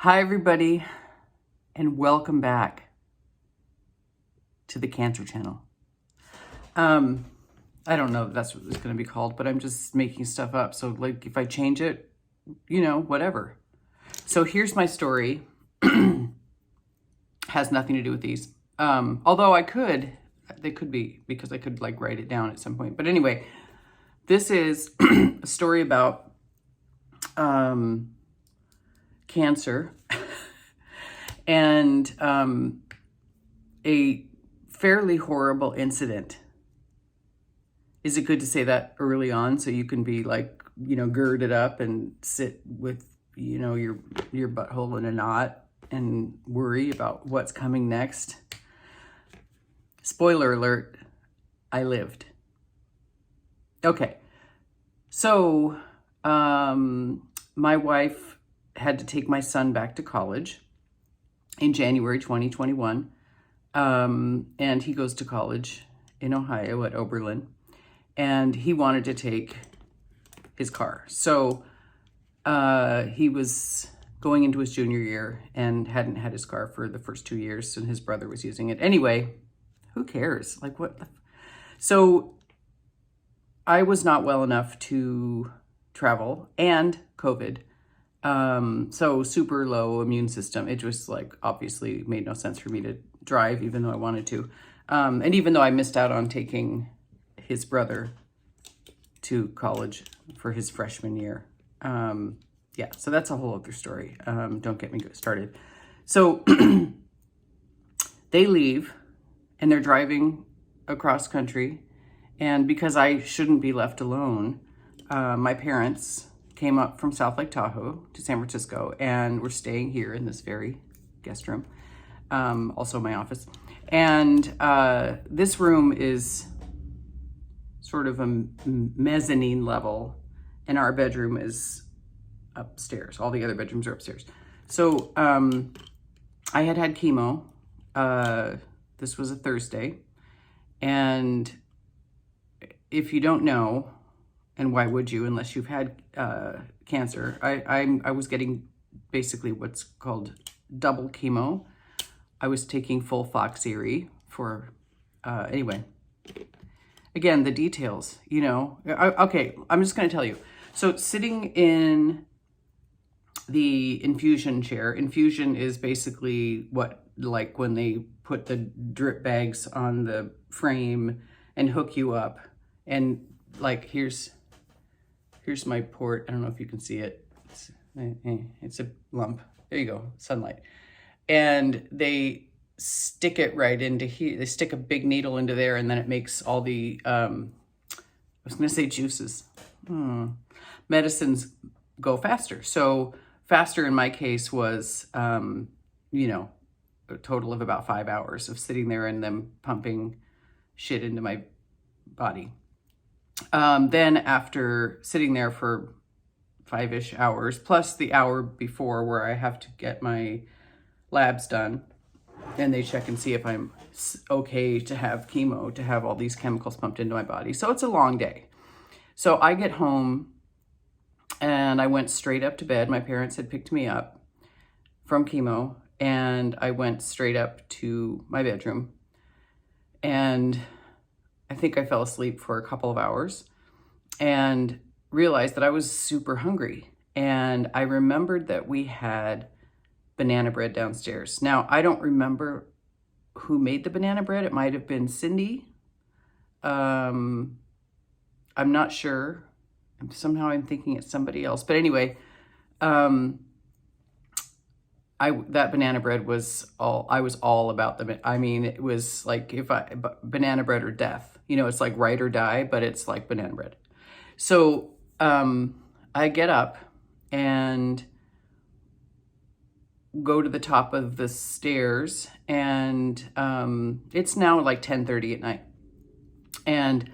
Hi, everybody, and welcome back to the Cancer Channel. I don't know if that's what it's going to be called, but I'm just making stuff up. So, like, if I change it, whatever. So here's my story. Has nothing to do with these. Although they could be, because I could like write it down at some point. But anyway, this is a story about cancer and a fairly horrible incident. Is it good to say that early on so you can be like, girded up and sit with, your butthole in a knot and worry about what's coming next? Spoiler alert, I lived. Okay. So, my wife had to take my son back to college in January 2021. And he goes to college in Ohio at Oberlin. And he wanted to take his car. So he was going into his junior year and hadn't had his car for the first 2 years, and his brother was using it. Anyway, who cares? Like, what? So I was not well enough to travel, and COVID. So super low immune system. It just like obviously made no sense for me to drive, even though I wanted to. And even though I missed out on taking his brother to college for his freshman year. Yeah, so that's a whole other story. Don't get me started. So they leave and they're driving across country. And because I shouldn't be left alone, my parents came up from South Lake Tahoe to San Francisco and we're staying here in this very guest room, also my office. And this room is sort of a mezzanine level, and our bedroom is upstairs. All the other bedrooms are upstairs. So I had chemo. This was a Thursday. And if you don't know, and why would you unless you've had cancer, I was getting basically what's called double chemo. I was taking full Foxery for, anyway. Again, the details, okay, I'm just going to tell you. So sitting in the infusion chair, infusion is basically like when they put the drip bags on the frame and hook you up. And like, here's my port. I don't know if you can see it. It's a lump. There you go, sunlight. And they stick it right into here. They stick a big needle into there, and then it makes all the, I was going to say juices, medicines go faster. So faster in my case was, a total of about 5 hours of sitting there and them pumping shit into my body. Then after sitting there for 5-ish hours, plus the hour before where I have to get my labs done, and they check and see if I'm okay to have chemo, to have all these chemicals pumped into my body. So it's a long day. So I get home and I went straight up to bed. My parents had picked me up from chemo and I went straight up to my bedroom. And I think I fell asleep for a couple of hours and realized that I was super hungry. And I remembered that we had banana bread downstairs. Now, I don't remember who made the banana bread. It might have been Cindy. I'm not sure. Somehow I'm thinking it's somebody else. But anyway, that banana bread was I was all about them. I mean, it was like banana bread or death. It's like ride or die, but it's like banana bread. So I get up and go to the top of the stairs, and it's now like 10:30 at night. And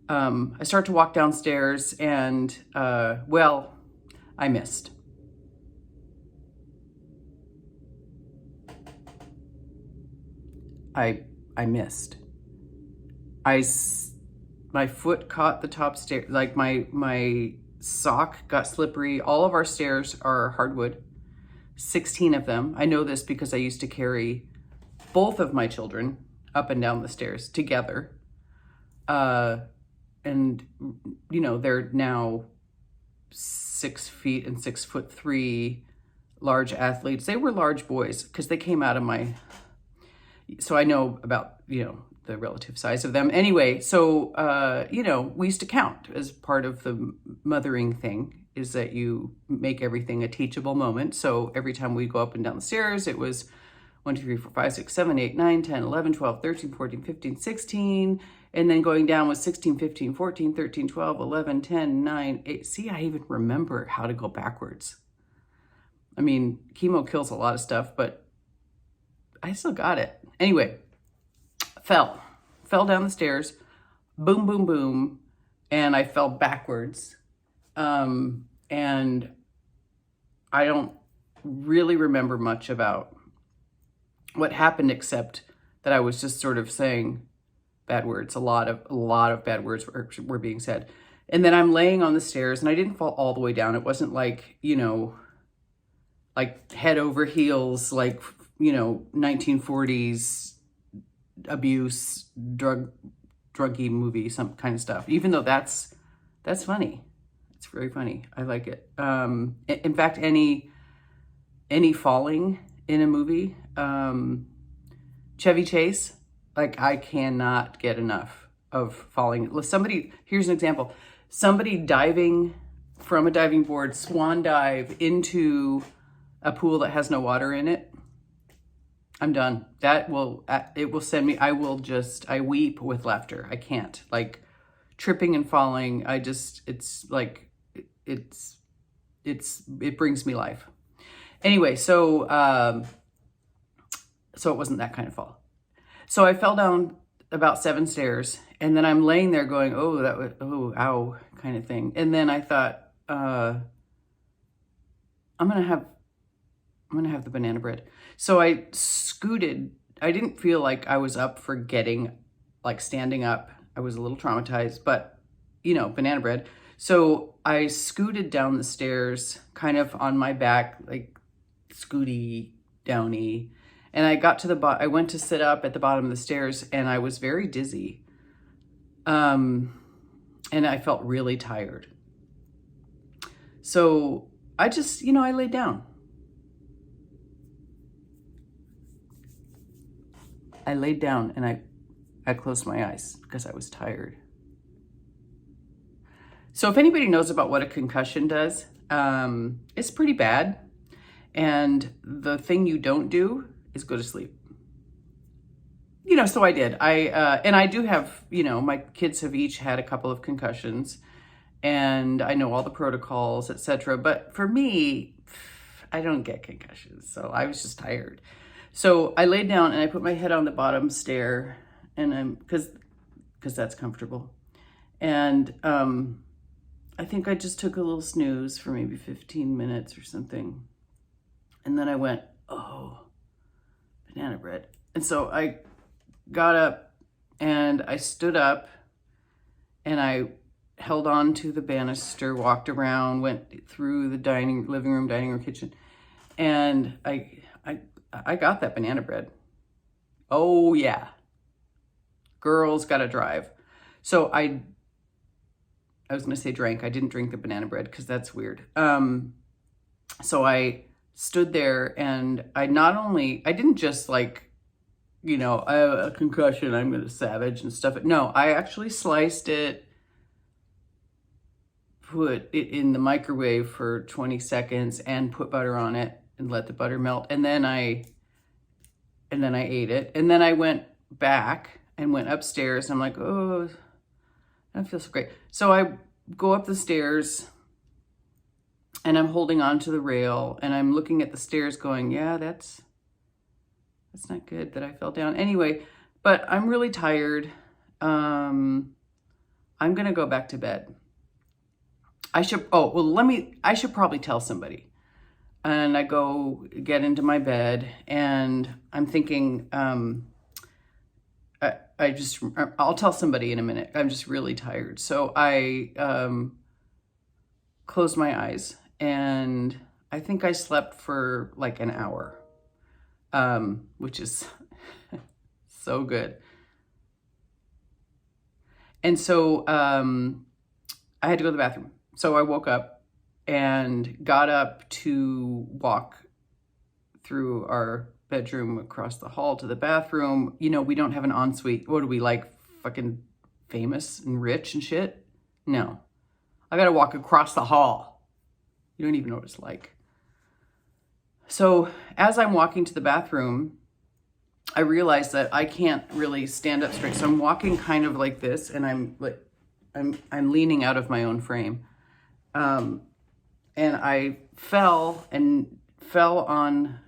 I start to walk downstairs and, I missed. I missed. My foot caught the top stair, like my sock got slippery. All of our stairs are hardwood. 16 of them. I know this because I used to carry both of my children up and down the stairs together. And, you know, they're now 6 feet and 6'3", large athletes. They were large boys because they came out of my, so I know about, you know, the relative size of them. Anyway, so, you know, we used to count as part of the mothering thing, is that you make everything a teachable moment. So every time we go up and down the stairs, it was 1, 2, 3, 4, 5, 6, 7, 8, 9, 10, 11, 12, 13, 14, 15, 16. And then going down was 16, 15, 14, 13, 12, 11, 10, 9, 8. See, I even remember how to go backwards. I mean, chemo kills a lot of stuff, but I still got it. Anyway, fell down the stairs, boom, boom, boom. And I fell backwards. And I don't really remember much about what happened, except that I was just sort of saying bad words. A lot of bad words were being said. And then I'm laying on the stairs, and I didn't fall all the way down. It wasn't like, you know, like head over heels, like, you know, 1940s abuse, druggy movie, some kind of stuff. Even though that's funny. It's very funny. I like it. In fact, any falling in a movie, Chevy Chase, like, I cannot get enough of falling. Here's an example. Somebody diving from a diving board, swan dive into a pool that has no water in it. I'm done. It will send me, I weep with laughter. I can't, like, tripping and falling. It brings me life. Anyway, so it wasn't that kind of fall. So I fell down about 7 stairs, and then I'm laying there going, ow, kind of thing. And then I thought, I'm gonna have the banana bread. So I scooted. I didn't feel like I was up for standing up. I was a little traumatized, but, you know, banana bread. So I scooted down the stairs, kind of on my back, like scooty, downy. And I got to I went to sit up at the bottom of the stairs, and I was very dizzy. And I felt really tired. So I just, you know, I laid down. I laid down, and I closed my eyes because I was tired. So if anybody knows about what a concussion does, it's pretty bad. And the thing you don't do is go to sleep. You know, so I did. And I do have, you know, my kids have each had a couple of concussions, and I know all the protocols, etc. But for me, I don't get concussions. So I was just tired. So I laid down, and I put my head on the bottom stair, and because that's comfortable. And I think I just took a little snooze for maybe 15 minutes or something. And then I went, oh, banana bread. And so I got up, and I stood up, and I held on to the banister, walked around, went through the living room, dining room, kitchen, and I got that banana bread. Oh yeah. Girls gotta drive. So I was gonna say drank. I didn't drink the banana bread because that's weird. So I stood there, and I didn't just, like, you know, I have a concussion, I'm gonna savage and stuff. No, I actually sliced it, put it in the microwave for 20 seconds, and put butter on it and let the butter melt. And then I ate it. And then I went back and went upstairs, and I'm like, oh, I don't feel so great. So I go up the stairs, and I'm holding on to the rail, and I'm looking at the stairs going, yeah, that's not good that I fell down. Anyway, but I'm really tired. I'm going to go back to bed. I should probably tell somebody. And I go get into my bed, and I'm thinking, I'll tell somebody in a minute. I'm just really tired. So I closed my eyes, and I think I slept for like an hour, which is so good. And so I had to go to the bathroom. So I woke up and got up to walk through our bedroom across the hall to the bathroom. You know, we don't have an ensuite. What are we, like fucking famous and rich and shit? No. I gotta walk across the hall. You don't even know what it's like. So as I'm walking to the bathroom, I realize that I can't really stand up straight. So I'm walking kind of like this, and I'm leaning out of my own frame. And I fell on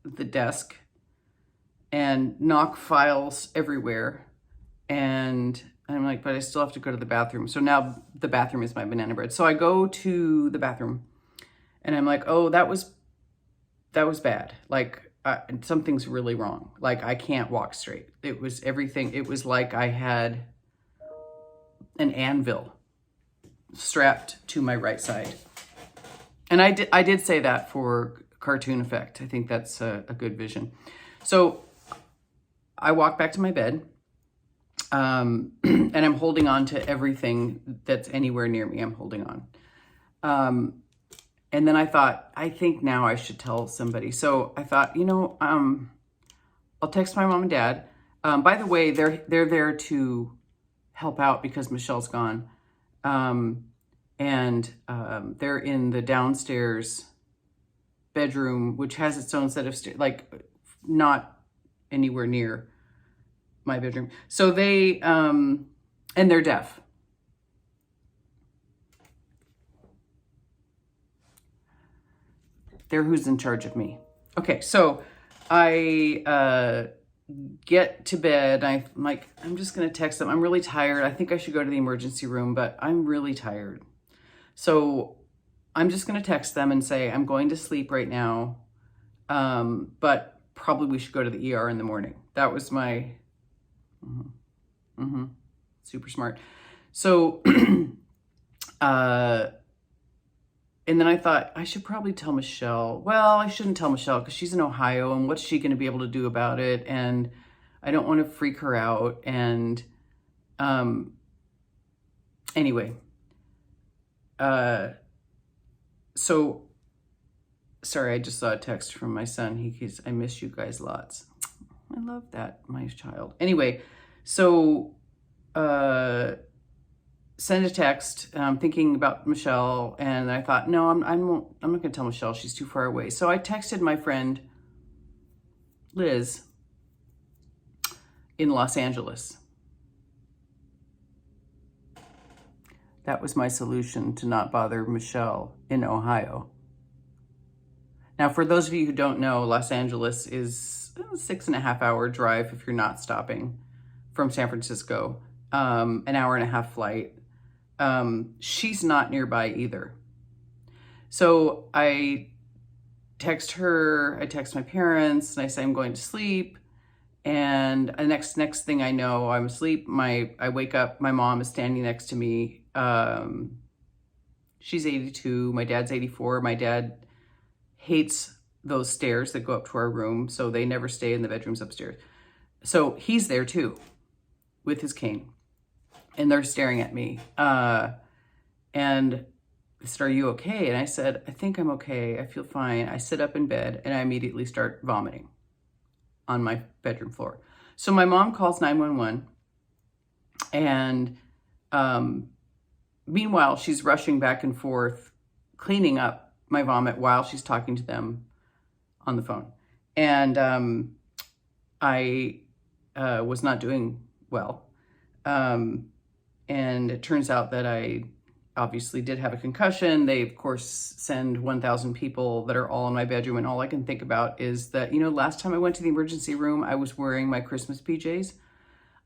the desk and knock files everywhere. And I'm like, but I still have to go to the bathroom. So now the bathroom is my banana bread. So I go to the bathroom and I'm like, oh, that was bad. Like something's really wrong. Like I can't walk straight. It was everything. It was like I had an anvil strapped to my right side. And I did say that for cartoon effect. I think that's a good vision. So I walk back to my bed, and I'm holding on to everything that's anywhere near me. I'm holding on. And then I thought, I think now I should tell somebody. So I thought, I'll text my mom and dad. By the way, they're there to help out because Michelle's gone. And they're in the downstairs bedroom, which has its own set of stairs, like not anywhere near my bedroom. So they, and they're deaf. They're who's in charge of me. Okay, so I get to bed. I'm like, I'm just going to text them. I'm really tired. I think I should go to the emergency room, but I'm really tired. So I'm just going to text them and say, I'm going to sleep right now, but probably we should go to the ER in the morning. That was my super smart. So, and then I thought I should probably tell Michelle. Well, I shouldn't tell Michelle because she's in Ohio and what's she going to be able to do about it? And I don't want to freak her out. And anyway, so sorry, I just saw a text from my son. He's, I miss you guys lots. I love that, my child. Anyway, so send a text thinking about Michelle, and I thought, no, I'm not going to tell Michelle. She's too far away. So I texted my friend Liz in Los Angeles. That was my solution to not bother Michelle in Ohio. Now, for those of you who don't know, Los Angeles is a 6.5 hour drive if you're not stopping from San Francisco, an hour and a half flight. She's not nearby either. So I text her, I text my parents, and I say I'm going to sleep. And the next thing I know, I'm asleep. I wake up, my mom is standing next to me. She's 82, my dad's 84. My dad hates those stairs that go up to our room, so they never stay in the bedrooms upstairs. So he's there too, with his cane. And they're staring at me. And they said, are you okay? And I said, I think I'm okay. I feel fine. I sit up in bed and I immediately start vomiting on my bedroom floor. So my mom calls 911. And meanwhile, she's rushing back and forth, cleaning up my vomit while she's talking to them on the phone. And I was not doing well. And it turns out that I obviously did have a concussion. They, of course, send 1,000 people that are all in my bedroom. And all I can think about is that, last time I went to the emergency room, I was wearing my Christmas PJs.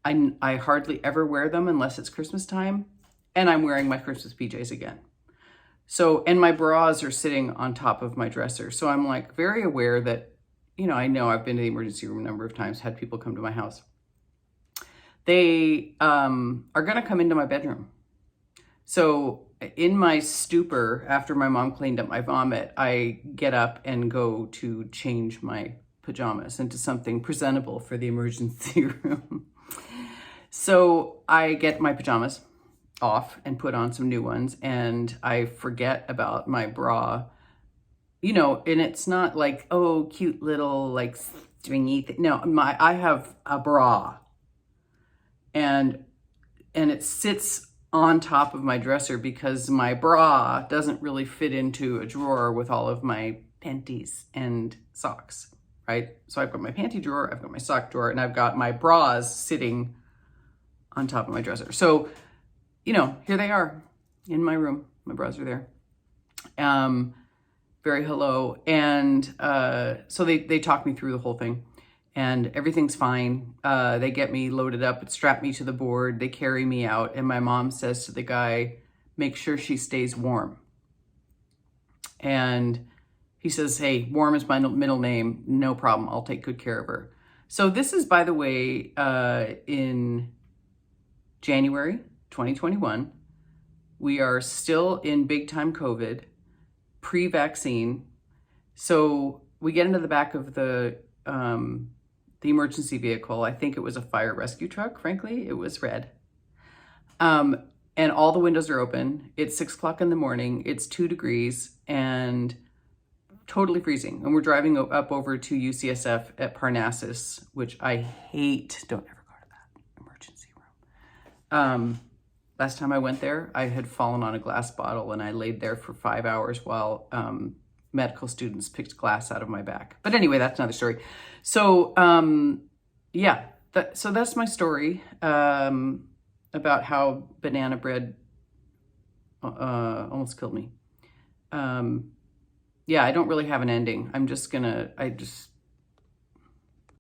I hardly ever wear them unless it's Christmas time. And I'm wearing my Christmas PJs again. So, and my bras are sitting on top of my dresser. So I'm like very aware that, I know I've been to the emergency room a number of times, had people come to my house. They are going to come into my bedroom. So in my stupor, after my mom cleaned up my vomit, I get up and go to change my pajamas into something presentable for the emergency room. So I get my pajamas off and put on some new ones, and I forget about my bra. And it's not like, oh, cute little like stringy thing. No, I have a bra, and it sits on top of my dresser because my bra doesn't really fit into a drawer with all of my panties and socks, right? So I've got my panty drawer, I've got my sock drawer, and I've got my bras sitting on top of my dresser. So, here they are in my room. My bras are there. Very hello. And so they talk me through the whole thing. And everything's fine. They get me loaded up, strap me to the board, they carry me out, and my mom says to the guy, make sure she stays warm. And he says, hey, Warm is my middle name, no problem, I'll take good care of her. So this is, by the way, in January 2021. We are still in big time COVID, pre-vaccine. So we get into the back of the emergency vehicle. I think it was a fire rescue truck, frankly. It was red. And all the windows are open. It's 6 o'clock in the morning. It's 2 degrees and totally freezing. And we're driving up over to UCSF at Parnassus, which I hate. Don't ever go to that emergency room. Last time I went there, I had fallen on a glass bottle and I laid there for 5 hours while medical students picked glass out of my back. But anyway, that's another story. So, so that's my story about how banana bread almost killed me. I don't really have an ending.